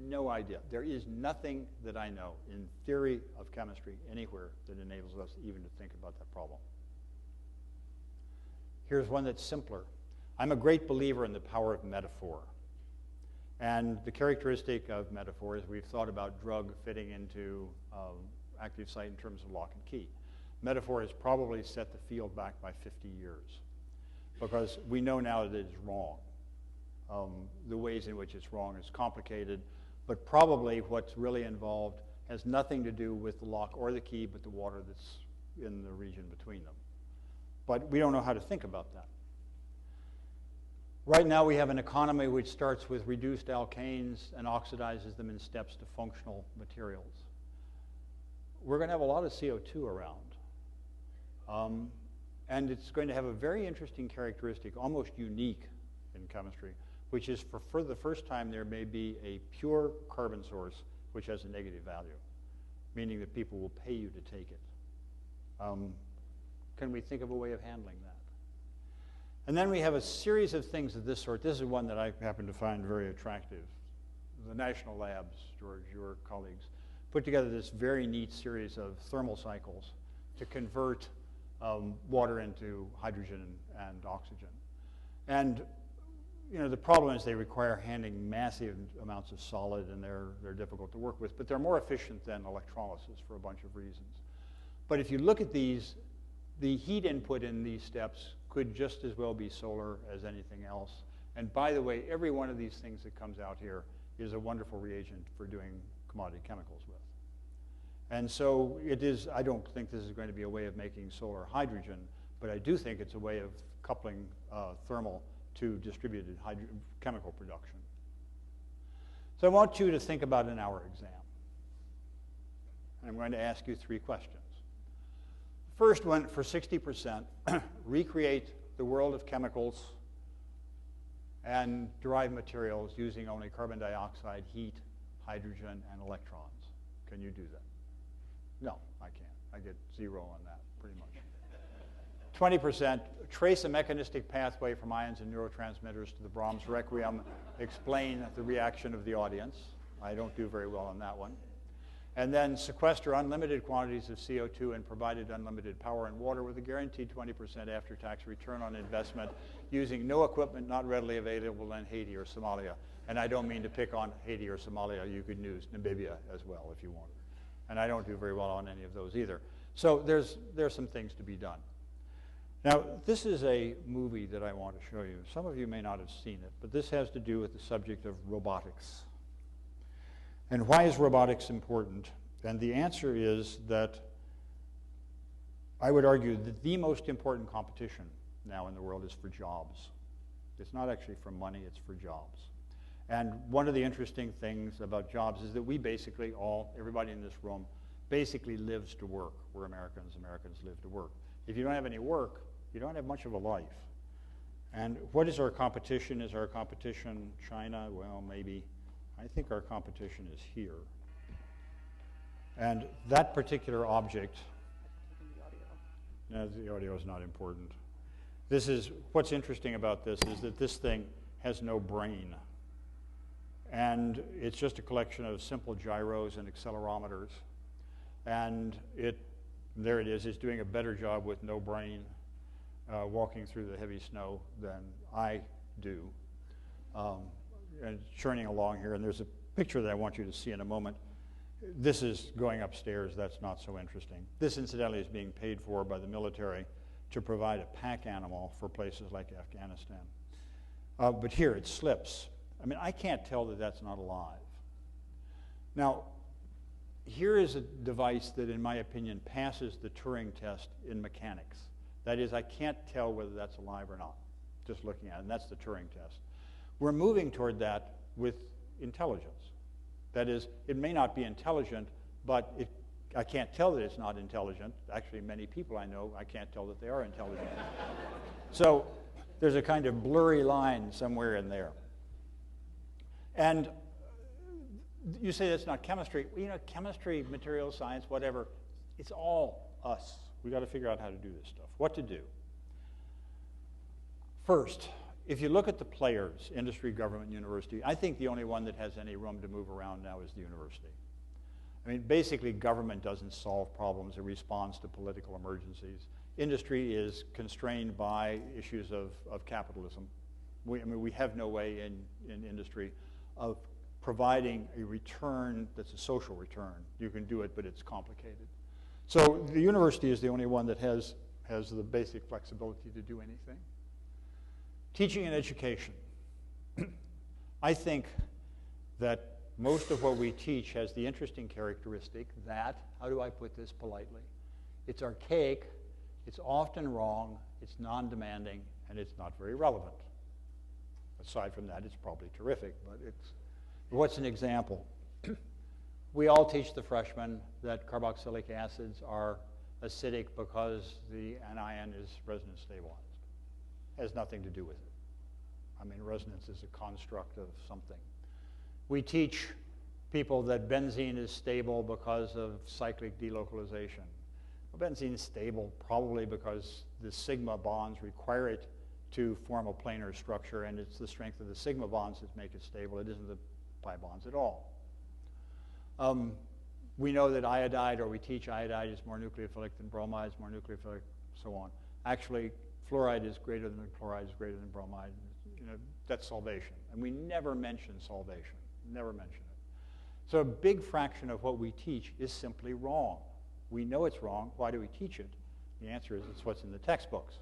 No idea. There is nothing that I know in theory of chemistry anywhere that enables us even to think about that problem. Here's one that's simpler. I'm a great believer in the power of metaphor. And the characteristic of metaphor is we've thought about drug fitting into active site in terms of lock and key. Metaphor has probably set the field back by 50 years because we know now that it's wrong. The ways in which it's wrong is complicated, but probably what's really involved has nothing to do with the lock or the key, but the water that's in the region between them. But we don't know how to think about that. Right now we have an economy which starts with reduced alkanes and oxidizes them in steps to functional materials. We're going to have a lot of CO2 around. And it's going to have a very interesting characteristic, almost unique in chemistry, which is for the first time there may be a pure carbon source which has a negative value, meaning that people will pay you to take it. Can we think of a way of handling that? And then we have a series of things of this sort. This is one that I happen to find very attractive. The national labs, George, your colleagues, put together this very neat series of thermal cycles to convert water into hydrogen and oxygen. And you know, the problem is they require handling massive amounts of solid, and they're difficult to work with, but they're more efficient than electrolysis for a bunch of reasons. But if you look at these, the heat input in these steps could just as well be solar as anything else. And by the way, every one of these things that comes out here is a wonderful reagent for doing commodity chemicals with. And so it is, I don't think this is going to be a way of making solar hydrogen, but I do think it's a way of coupling thermal to distributed chemical production. So I want you to think about an hour exam. And I'm going to ask you 3 questions. First one, for 60%, recreate the world of chemicals and derived materials using only carbon dioxide, heat, hydrogen, and electrons. Can you do that? No, I can't. I get 0 on that, pretty much. 20%, trace a mechanistic pathway from ions and neurotransmitters to the Brahms Requiem. Explain the reaction of the audience. I don't do very well on that one. And then sequester unlimited quantities of CO2 and provided unlimited power and water with a guaranteed 20% after-tax return on investment using no equipment not readily available in Haiti or Somalia. And I don't mean to pick on Haiti or Somalia. You could use Namibia as well if you wanted. And I don't do very well on any of those either. So there's some things to be done. Now, this is a movie that I want to show you. Some of you may not have seen it, but this has to do with the subject of robotics. And why is robotics important? And the answer is that I would argue that the most important competition now in the world is for jobs. It's not actually for money, it's for jobs. And one of the interesting things about jobs is that we basically everybody in this room, basically lives to work. We're Americans, Americans live to work. If you don't have any work, you don't have much of a life. And what is our competition? Is our competition China? Well, maybe. I think our competition is here. And that particular object, no, the audio is not important. This is, what's interesting about this is that this thing has no brain. And it's just a collection of simple gyros and accelerometers. And there it is, it's doing a better job with no brain walking through the heavy snow than I do. And churning along here, and there's a picture that I want you to see in a moment. This is going upstairs, that's not so interesting. This, incidentally, is being paid for by the military to provide a pack animal for places like Afghanistan. But here, it slips. I mean, I can't tell that that's not alive. Now, here is a device that, in my opinion, passes the Turing test in mechanics. That is, I can't tell whether that's alive or not, just looking at it, and that's the Turing test. We're moving toward that with intelligence. That is, it may not be intelligent, but I can't tell that it's not intelligent. Actually, many people I know, I can't tell that they are intelligent. So there's a kind of blurry line somewhere in there. And you say that's not chemistry. Well, you know, chemistry, materials science, whatever, it's all us. We got to figure out how to do this stuff, what to do. First, if you look at the players, industry, government, university, I think the only one that has any room to move around now is the university. I mean, basically, government doesn't solve problems. It responds to political emergencies. Industry is constrained by issues of capitalism. We have no way in industry of providing a return that's a social return. You can do it, but it's complicated. So the university is the only one that has the basic flexibility to do anything. Teaching and education. I think that most of what we teach has the interesting characteristic that, how do I put this politely? It's archaic, it's often wrong, it's non-demanding, and it's not very relevant. Aside from that, it's probably terrific, but what's an example? We all teach the freshmen that carboxylic acids are acidic because the anion is resonance stabilized. Has nothing to do with it. I mean, resonance is a construct of something. We teach people that benzene is stable because of cyclic delocalization. Well, benzene is stable probably because the sigma bonds require it to form a planar structure, and it's the strength of the sigma bonds that make it stable. It isn't the pi bonds at all. We know that iodide, or we teach iodide is more nucleophilic than bromide, is more nucleophilic, so on. Actually, fluoride is greater than chloride is greater than bromide. You know, that's solvation. And we never mention solvation, never mention it. So a big fraction of what we teach is simply wrong. We know it's wrong. Why do we teach it? The answer is it's what's in the textbooks.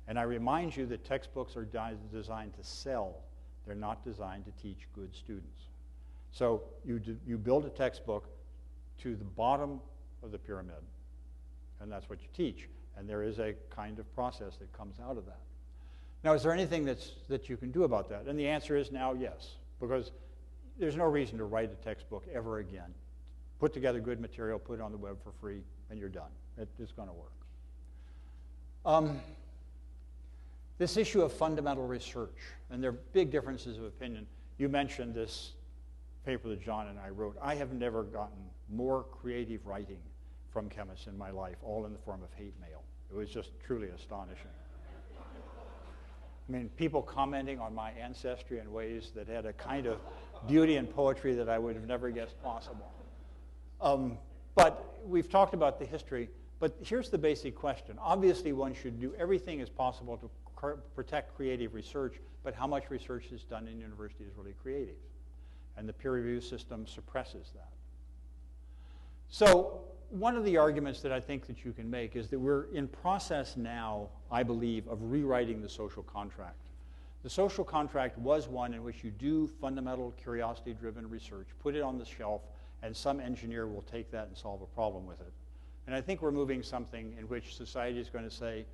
And I remind you that textbooks are designed to sell. They're not designed to teach good students. So you build a textbook to the bottom of the pyramid, and that's what you teach. And there is a kind of process that comes out of that. Now, is there anything that you can do about that? And the answer is now yes, because there's no reason to write a textbook ever again. Put together good material, put it on the web for free, and you're done. It's going to work. This issue of fundamental research, and there are big differences of opinion. You mentioned this paper that John and I wrote. I have never gotten more creative writing from chemists in my life, all in the form of hate mail. It was just truly astonishing. I mean, people commenting on my ancestry in ways that had a kind of beauty and poetry that I would have never guessed possible. But we've talked about the history, but here's the basic question. Obviously, one should do everything as possible to protect creative research, but how much research is done in university is really creative. And the peer review system suppresses that. So one of the arguments that I think that you can make is that we're in process now, I believe, of rewriting the social contract. The social contract was one in which you do fundamental curiosity-driven research, put it on the shelf, and some engineer will take that and solve a problem with it. And I think we're moving something in which society is going to say,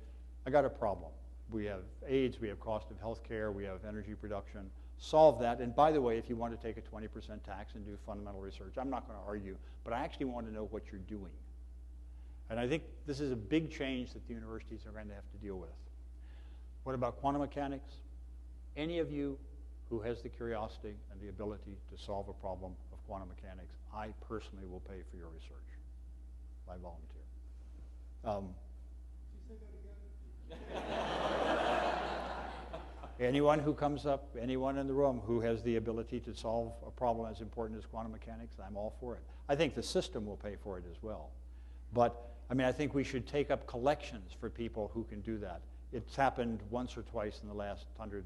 I got a problem. We have AIDS, we have cost of healthcare, we have energy production. Solve that. And by the way, if you want to take a 20% tax and do fundamental research, I'm not going to argue, but I actually want to know what you're doing. And I think this is a big change that the universities are going to have to deal with. What about quantum mechanics? Any of you who has the curiosity and the ability to solve a problem of quantum mechanics, I personally will pay for your research. I volunteer. Anyone who comes up, anyone in the room who has the ability to solve a problem as important as quantum mechanics, I'm all for it. I think the system will pay for it as well. But, I mean, I think we should take up collections for people who can do that. It's happened once or twice in the last 100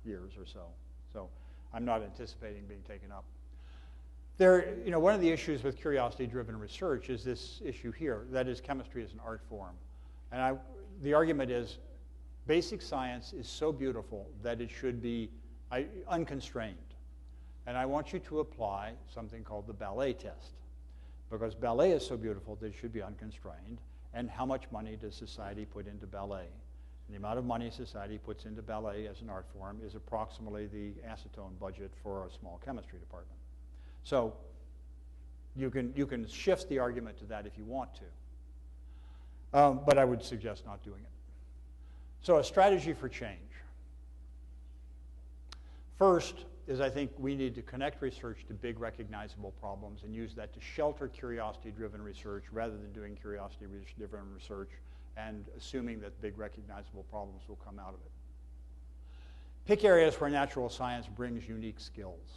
years or so. So I'm not anticipating being taken up. There, you know, one of the issues with curiosity-driven research is this issue here, that is chemistry as an art form. And the argument is basic science is so beautiful that it should be unconstrained. And I want you to apply something called the ballet test, because ballet is so beautiful that it should be unconstrained. And how much money does society put into ballet? And the amount of money society puts into ballet as an art form is approximately the acetone budget for a small chemistry department. So you can shift the argument to that if you want to. But I would suggest not doing it. So a strategy for change. First is I think we need to connect research to big recognizable problems and use that to shelter curiosity-driven research rather than doing curiosity-driven research and assuming that big recognizable problems will come out of it. Pick areas where natural science brings unique skills.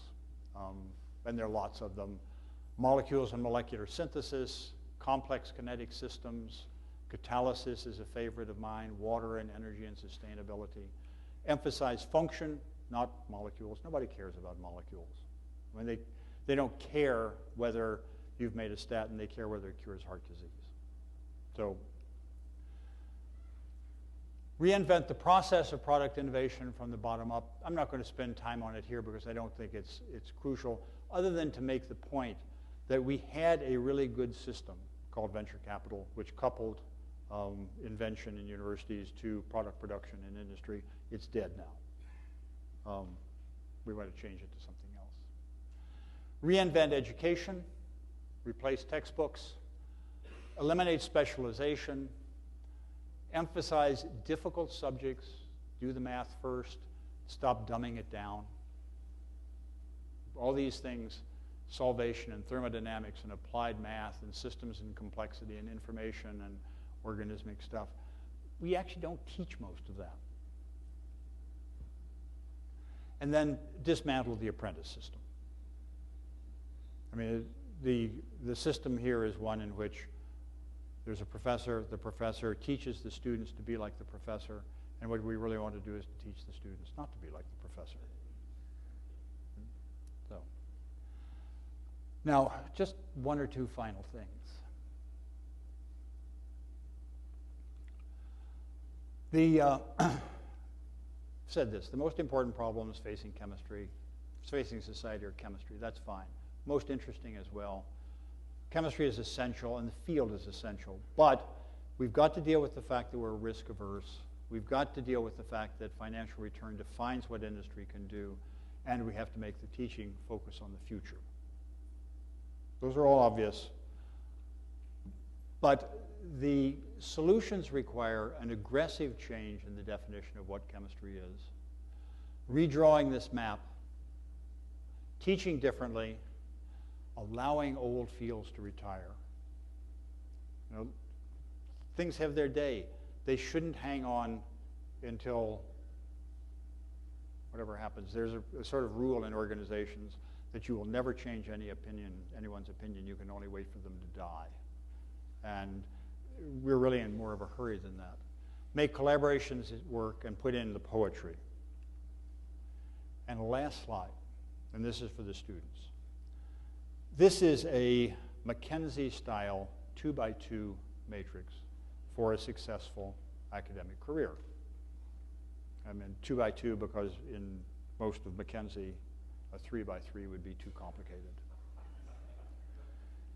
And there are lots of them. Molecules and molecular synthesis, complex kinetic systems, catalysis is a favorite of mine, water and energy and sustainability. Emphasize function, not molecules. Nobody cares about molecules. I mean, they don't care whether you've made a statin, they care whether it cures heart disease. So reinvent the process of product innovation from the bottom up. I'm not going to spend time on it here because I don't think it's crucial, other than to make the point that we had a really good system called venture capital, which coupled invention in universities to product production in industry. It's dead now. We want to change it to something else. Reinvent education, replace textbooks, eliminate specialization, emphasize difficult subjects, do the math first, Stop dumbing it down. All these things, solvation and thermodynamics and applied math and systems and complexity and information and organismic stuff, we actually don't teach most of that. And then dismantle the apprentice system. I mean, the system here is one in which there's a professor, the professor teaches the students to be like the professor, and what we really want to do is to teach the students not to be like the professor. So, now, just one or two final things. Said this, the most important problems facing chemistry, facing society are chemistry, that's fine. Most interesting as well. Chemistry is essential and the field is essential, but we've got to deal with the fact that we're risk averse. We've got to deal with the fact that financial return defines what industry can do, and we have to make the teaching focus on the future. Those are all obvious, but the solutions require an aggressive change in the definition of what chemistry is, redrawing this map, teaching differently, allowing old fields to retire. You know, things have their day. They shouldn't hang on until whatever happens. There's a sort of rule in organizations that you will never change anyone's opinion. You can only wait for them to die. And we're really in more of a hurry than that. Make collaborations work and put in the poetry. And last slide, and this is for the students. This is a McKinsey-style 2x2 matrix for a successful academic career. I mean 2x2 because in most of McKinsey, a 3x3 would be too complicated.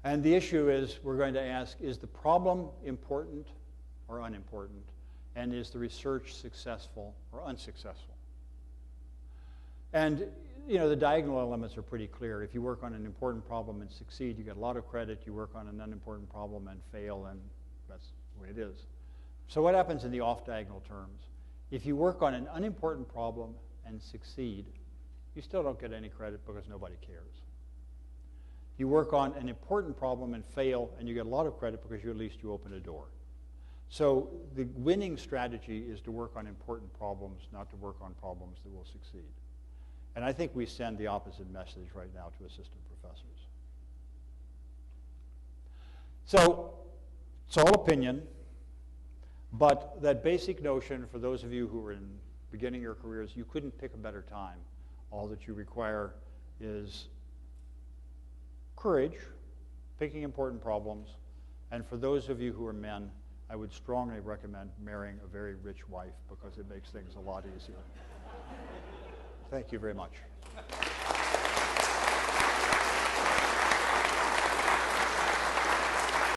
And the issue is, we're going to ask, is the problem important or unimportant? And is the research successful or unsuccessful? And you know, the diagonal elements are pretty clear. If you work on an important problem and succeed, you get a lot of credit. You work on an unimportant problem and fail, and that's the way it is. So what happens in the off-diagonal terms? If you work on an unimportant problem and succeed, you still don't get any credit because nobody cares. You work on an important problem and fail, and you get a lot of credit because at least you open a door. So the winning strategy is to work on important problems, not to work on problems that will succeed. And I think we send the opposite message right now to assistant professors. So it's all opinion, but that basic notion for those of you who are in beginning your careers, you couldn't pick a better time. All that you require is courage, picking important problems, and for those of you who are men, I would strongly recommend marrying a very rich wife because it makes things a lot easier. Thank you very much.